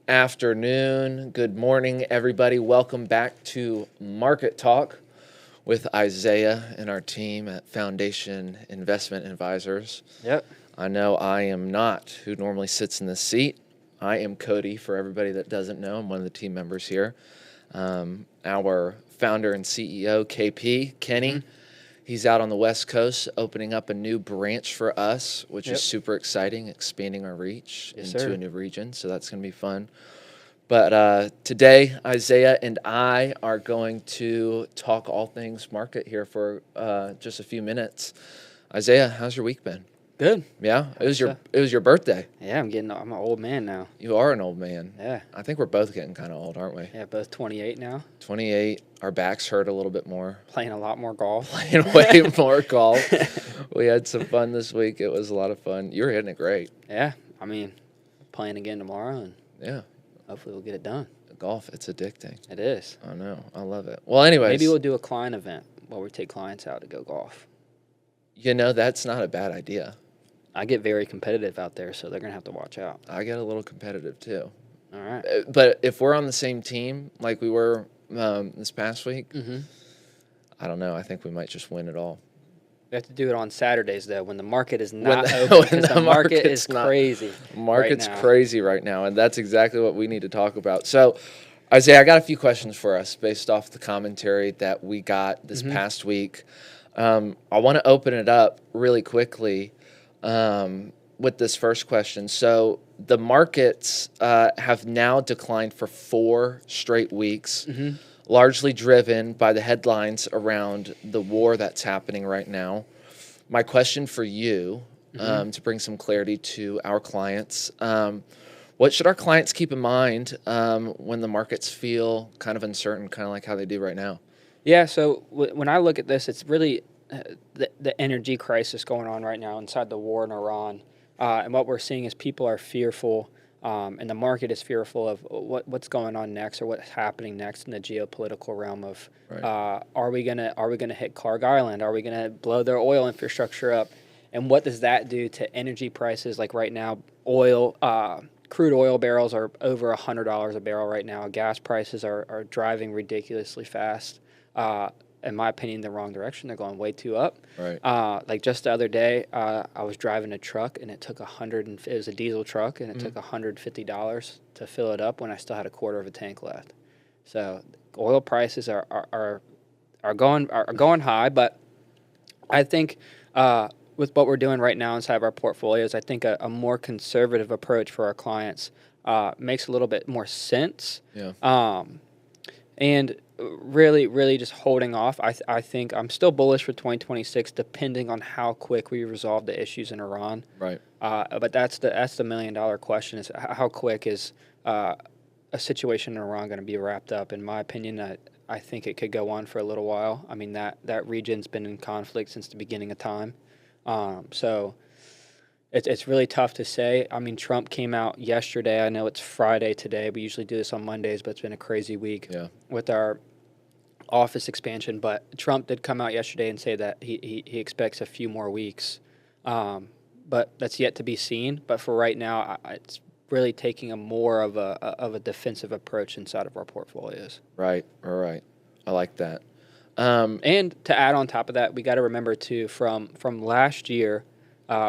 afternoon, good morning, everybody. Welcome back to Market Talk with Isaiah and our team at Foundation Investment Advisors. Yep. I know I am not who normally sits in this seat. I am Cody, for everybody that doesn't know. I'm one of the team members here. Our founder and CEO, KP, Kenny, he's out on the West Coast opening up a new branch for us, which is super exciting, expanding our reach into a new region. So that's going to be fun. But today, Isaiah and I are going to talk all things market here for just a few minutes. Isaiah, how's your week been? Good. Yeah, it was your birthday. Yeah, I'm an old man now. You are an old man. Yeah. I think we're both getting kind of old, aren't we? Yeah, both 28 now. 28. Our backs hurt a little bit more. Playing a lot more golf. Playing way more golf. We had some fun this week. It was a lot of fun. You were hitting it great. Yeah. I mean, playing again tomorrow, and yeah, hopefully we'll get it done. Golf, it's addicting. It is. I know. I love it. Well, anyways. Maybe we'll do a client event where we take clients out to go golf. You know, that's not a bad idea. I get very competitive out there, so they're going to have to watch out. I get a little competitive, too. All right. But if we're on the same team like we were this past week, I don't know. I think we might just win it all. We have to do it on Saturdays, though, when the market is not open, because the market is crazy. Market's crazy right now, and that's exactly what we need to talk about. So, Isaiah, I got a few questions for us based off the commentary that we got this past week. I want to open it up really quickly with this first question. So the markets have now declined for 4 straight weeks, largely driven by the headlines around the war that's happening right now. My question for you, to bring some clarity to our clients, what should our clients keep in mind when the markets feel kind of uncertain, kind of like how they do right now? Yeah, so when I look at this, it's really the energy crisis going on right now inside the war in Iran. And what we're seeing is people are fearful, and the market is fearful of what's going on next or what's happening next in the geopolitical realm of are we gonna hit Clark Island? Are we gonna blow their oil infrastructure up? And what does that do to energy prices? Like right now, crude oil barrels are over $100 a barrel right now. Gas prices are driving ridiculously fast. In my opinion, the wrong direction. They're going way too up. Right. Like just the other day, I was driving a truck, and it took it was a diesel truck, and it took $150 to fill it up when I still had a quarter of a tank left. So oil prices are going high, but I think with what we're doing right now inside of our portfolios, I think a more conservative approach for our clients makes a little bit more sense. Yeah. And really just holding off. I think I'm still bullish for 2026, depending on how quick we resolve the issues in Iran. Right. But that's the $1 million question: is how quick is a situation in Iran going to be wrapped up? In my opinion, I think it could go on for a little while. I mean, that region's been in conflict since the beginning of time. So it's really tough to say. I mean, Trump came out yesterday. I know it's Friday today. We usually do this on Mondays, but it's been a crazy week with our office expansion. But Trump did come out yesterday and say that he expects a few more weeks. But that's yet to be seen. But for right now, it's really taking a more of a defensive approach inside of our portfolios. Right. All right. I like that. And to add on top of that, we got to remember too, from last year,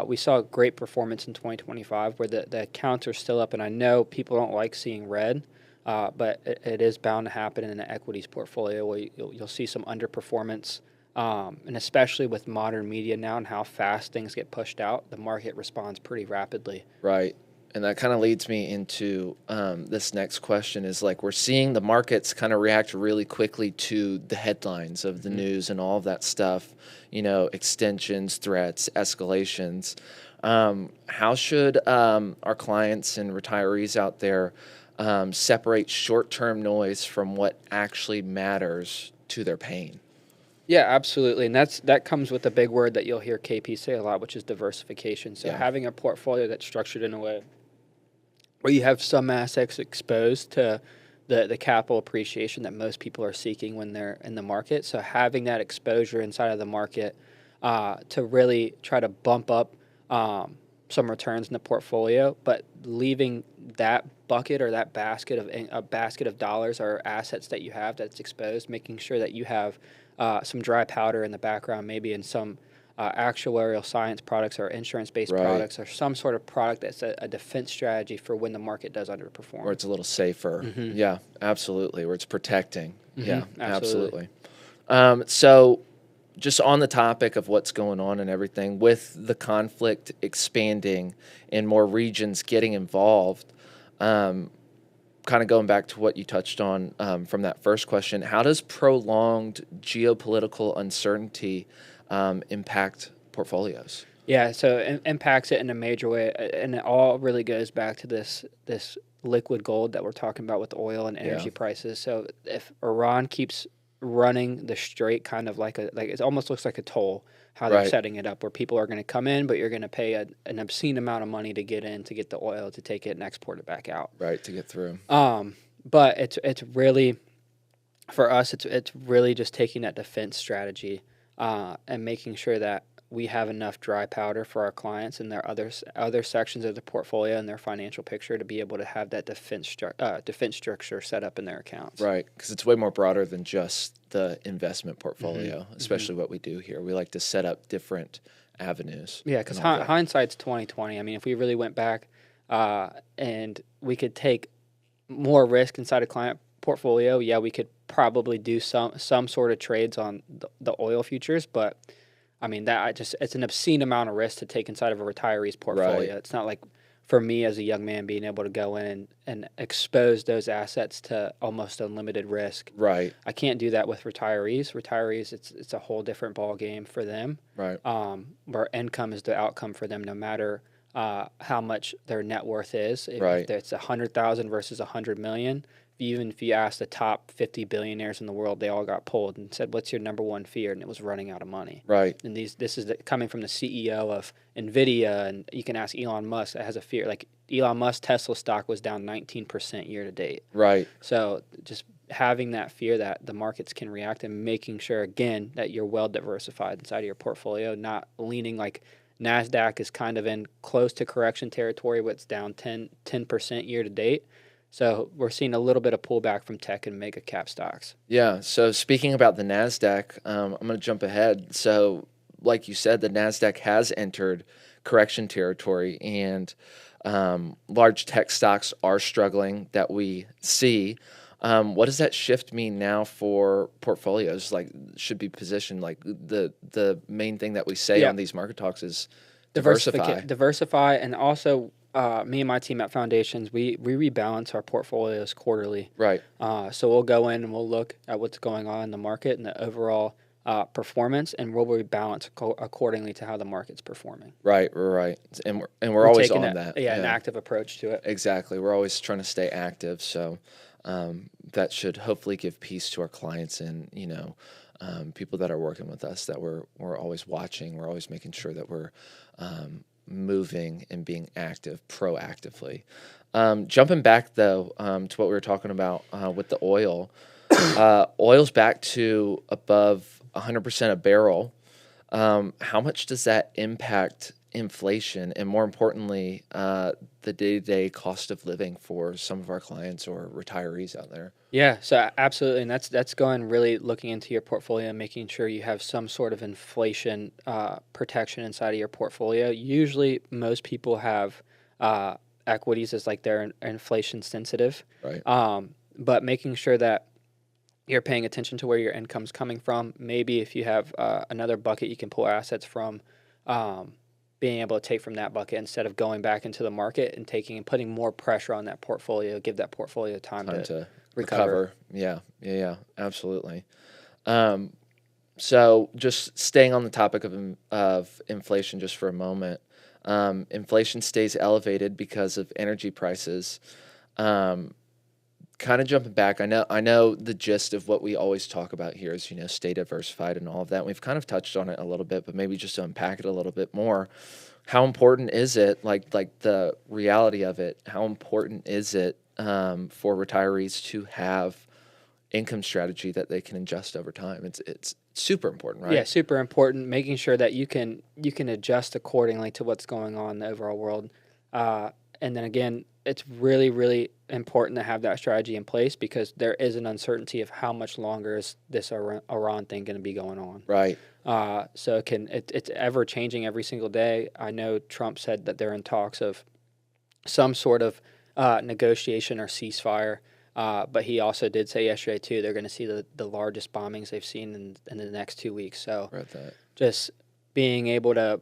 we saw great performance in 2025 where the accounts are still up, and I know people don't like seeing red, but it is bound to happen in the equities portfolio where you'll see some underperformance, and especially with modern media now and how fast things get pushed out, the market responds pretty rapidly. Right. And that kind of leads me into this next question is like we're seeing the markets kind of react really quickly to the headlines of the news and all of that stuff, you know, extensions, threats, escalations. How should our clients and retirees out there separate short-term noise from what actually matters to their pain? Yeah, absolutely. And that comes with a big word that you'll hear KP say a lot, which is diversification. So having a portfolio that's structured in a way where you have some assets exposed to the capital appreciation that most people are seeking when they're in the market. So having that exposure inside of the market to really try to bump up some returns in the portfolio, but leaving that bucket or that basket of a basket of dollars or assets that you have that's exposed, making sure that you have some dry powder in the background, maybe in some actuarial science products or insurance-based Right. products or some sort of product that's a defense strategy for when the market does underperform. Where it's a little safer. Yeah, absolutely. Where it's protecting. Yeah, absolutely. So just on the topic of what's going on and everything, with the conflict expanding and more regions getting involved, kind of going back to what you touched on from that first question, how does prolonged geopolitical uncertainty impact portfolios? Yeah, so it impacts it in a major way, and it all really goes back to this liquid gold that we're talking about with oil and energy prices. So if Iran keeps running the strait kind of like it almost looks like a toll, how they're setting it up, where people are going to come in, but you're going to pay an obscene amount of money to get in, to get the oil, to take it and export it back out. Right, to get through. But it's really, for us, it's really just taking that defense strategy and making sure that we have enough dry powder for our clients and their other sections of the portfolio and their financial picture to be able to have that defense structure set up in their accounts. Right, because it's way more broader than just the investment portfolio, especially what we do here. We like to set up different avenues. Yeah, because hindsight's 20/20. I mean, if we really went back and we could take more risk inside a client portfolio, yeah, we could probably do some sort of trades on the oil futures, but I mean, it's an obscene amount of risk to take inside of a retiree's portfolio. Right. It's not like for me as a young man being able to go in and expose those assets to almost unlimited risk. Right. I can't do that with retirees. Retirees, it's a whole different ball game for them. Right. Where income is the outcome for them, no matter how much their net worth is. Right. If it's 100,000 versus 100 million. Even if you ask the top 50 billionaires in the world, they all got polled and said, "What's your number one fear?" And it was running out of money. Right. And this is coming from the CEO of NVIDIA, and you can ask Elon Musk that has a fear. Like Elon Musk, Tesla stock was down 19% year to date. Right. So just having that fear that the markets can react and making sure, again, that you're well diversified inside of your portfolio, not leaning like NASDAQ is kind of in close to correction territory, but it's down 10% year to date. So we're seeing a little bit of pullback from tech and mega cap stocks. Yeah. So speaking about the NASDAQ, I'm going to jump ahead. So like you said, the NASDAQ has entered correction territory, and large tech stocks are struggling that we see. What does that shift mean now for portfolios? Like, should be positioned, like the main thing that we say on these market talks is diversify, and also me and my team at Foundations, we rebalance our portfolios quarterly. Right. So we'll go in and we'll look at what's going on in the market and the overall performance, and we'll rebalance accordingly to how the market's performing. Right. And we're always on that. Yeah, an active approach to it. Exactly. We're always trying to stay active. So that should hopefully give peace to our clients and, people that are working with us, that we're always watching. We're always making sure that we're moving and being active proactively. Jumping back, though, to what we were talking about with the oil. Oil's back to above 100% a barrel. How much does that impact inflation and, more importantly, the day-to-day cost of living for some of our clients or retirees out there? Yeah, so absolutely, and that's going really looking into your portfolio and making sure you have some sort of inflation protection inside of your portfolio. Usually, most people have equities as like they're inflation sensitive, right? But making sure that you're paying attention to where your income's coming from. Maybe if you have another bucket you can pull assets from, being able to take from that bucket instead of going back into the market and putting more pressure on that portfolio, give that portfolio time to recover. Yeah, absolutely. So just staying on the topic of inflation just for a moment, inflation stays elevated because of energy prices. Kind of jumping back, I know the gist of what we always talk about here is, stay diversified and all of that. We've kind of touched on it a little bit, but maybe just to unpack it a little bit more. How important is it, like the reality of it, how important is it for retirees to have income strategy that they can adjust over time. It's super important, right? Yeah, super important. Making sure that you can adjust accordingly to what's going on in the overall world. And then again, it's really, really important to have that strategy in place because there is an uncertainty of how much longer is this Iran thing going to be going on. Right. So it's ever changing every single day. I know Trump said that they're in talks of some sort of negotiation or ceasefire. But he also did say yesterday, too, they're going to see the largest bombings they've seen in the next 2 weeks. So just being able to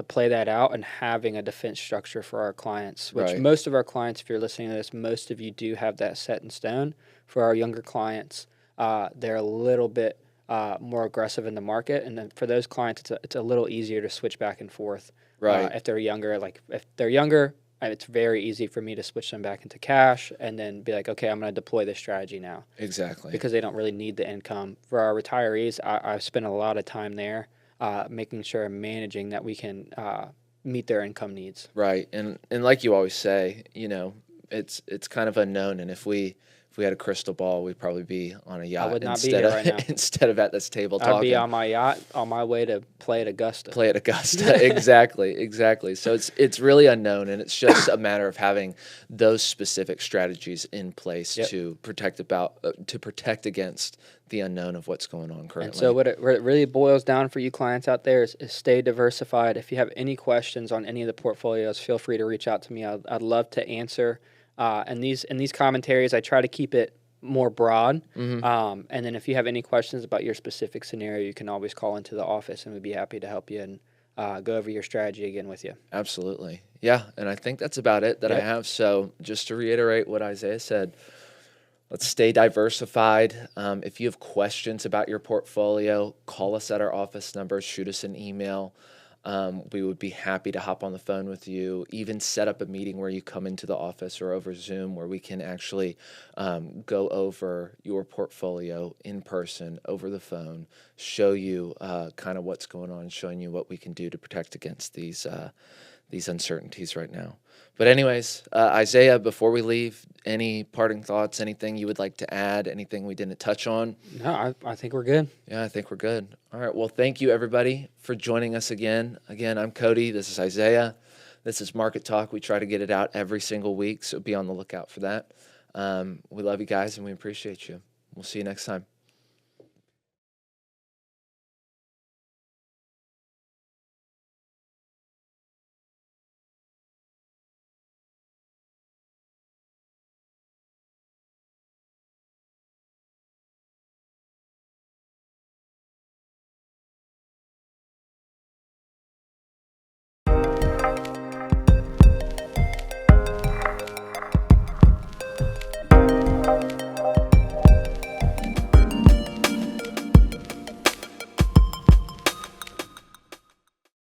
play that out and having a defense structure for our clients, which most of our clients, if you're listening to this, most of you do have that set in stone. For our younger clients, they're a little bit more aggressive in the market. And then for those clients, it's a little easier to switch back and forth. If they're younger, it's very easy for me to switch them back into cash and then be like, okay, I'm going to deploy this strategy now. Exactly. Because they don't really need the income. For our retirees, I've spent a lot of time there making sure and managing that we can meet their income needs. Right. And like you always say, it's kind of unknown. And if we had a crystal ball, we'd probably be on a yacht. I would not be here right now. Instead of at this table talking. I'd be on my yacht on my way to play at Augusta. Exactly. So it's really unknown, and it's just a matter of having those specific strategies in place to protect against the unknown of what's going on currently. And so what it really boils down for you clients out there is stay diversified. If you have any questions on any of the portfolios, feel free to reach out to me. I'd love to answer. And these commentaries, I try to keep it more broad. And then if you have any questions about your specific scenario, you can always call into the office, and we'd be happy to help you and go over your strategy again with you. Absolutely. Yeah, and I think that's about it that I have. So just to reiterate what Isaiah said, let's stay diversified. If you have questions about your portfolio, call us at our office number, shoot us an email. We would be happy to hop on the phone with you, even set up a meeting where you come into the office or over Zoom where we can actually go over your portfolio in person, over the phone, show you kind of what's going on, showing you what we can do to protect against these uncertainties right now. But anyways, Isaiah, before we leave, any parting thoughts, anything you would like to add, anything we didn't touch on? No, I think we're good. Yeah, I think we're good. All right. Well, thank you, everybody, for joining us again. Again, I'm Cody. This is Isaiah. This is Market Talk. We try to get it out every single week, so be on the lookout for that. We love you guys, and we appreciate you. We'll see you next time.